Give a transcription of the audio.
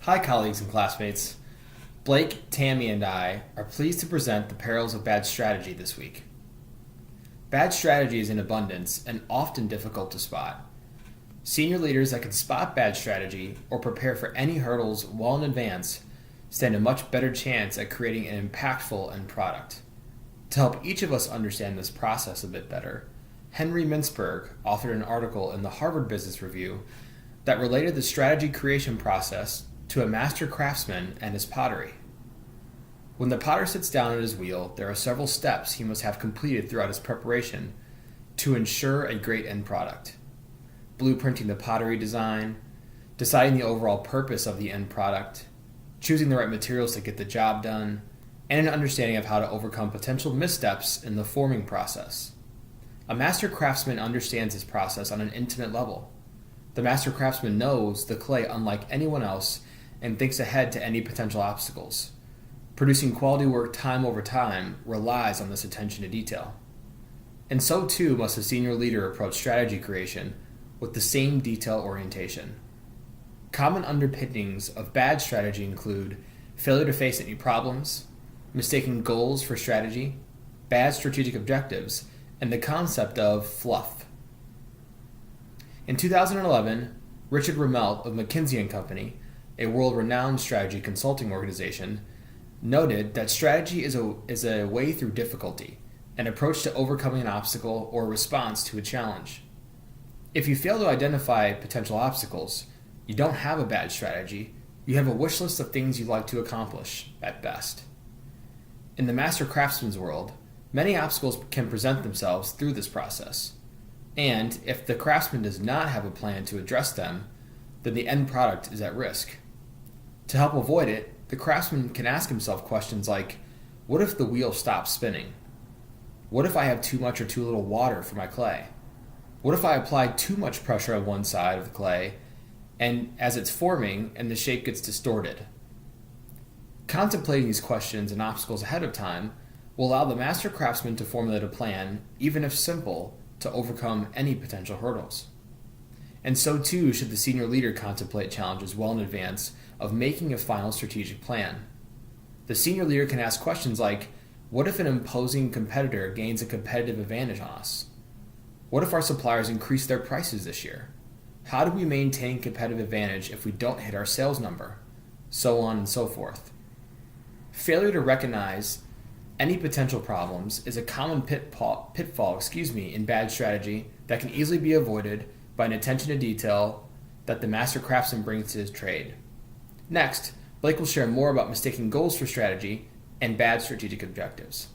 Hi, colleagues and classmates. Blake, Tammy, and I are pleased to present the perils of bad strategy this week. Bad strategy is in abundance and often difficult to spot. Senior leaders that can spot bad strategy or prepare for any hurdles well in advance stand a much better chance at creating an impactful end product. To help each of us understand this process a bit better, Henry Mintzberg authored an article in the Harvard Business Review that related the strategy creation process to a master craftsman and his pottery. When the potter sits down at his wheel, there are several steps he must have completed throughout his preparation to ensure a great end product. Blueprinting the pottery design, deciding the overall purpose of the end product, choosing the right materials to get the job done, and an understanding of how to overcome potential missteps in the forming process. A master craftsman understands this process on an intimate level. The master craftsman knows the clay unlike anyone else and thinks ahead to any potential obstacles. Producing quality work time over time relies on this attention to detail. And so too must a senior leader approach strategy creation with the same detail orientation. Common underpinnings of bad strategy include failure to face any problems, mistaking goals for strategy, bad strategic objectives, and the concept of fluff. In 2011, Richard Rummelt of McKinsey & Company, a world-renowned strategy consulting organization, noted that strategy is a way through difficulty, an approach to overcoming an obstacle or a response to a challenge. If you fail to identify potential obstacles, you don't have a bad strategy, you have a wish list of things you'd like to accomplish, at best. In the master craftsman's world, many obstacles can present themselves through this process. And if the craftsman does not have a plan to address them, then the end product is at risk. To help avoid it, the craftsman can ask himself questions like, what if the wheel stops spinning? What if I have too much or too little water for my clay? What if I apply too much pressure on one side of the clay, and as it's forming and the shape gets distorted? Contemplating these questions and obstacles ahead of time will allow the master craftsman to formulate a plan, even if simple, to overcome any potential hurdles. And so too should the senior leader contemplate challenges well in advance of making a final strategic plan. The senior leader can ask questions like, what if an imposing competitor gains a competitive advantage on us? What if our suppliers increase their prices this year? How do we maintain competitive advantage if we don't hit our sales number? So on and so forth. Failure to recognize any potential problems is a common pitfall in bad strategy that can easily be avoided by an attention to detail that the master craftsman brings to his trade. Next, Blake will share more about mistaking goals for strategy and bad strategic objectives.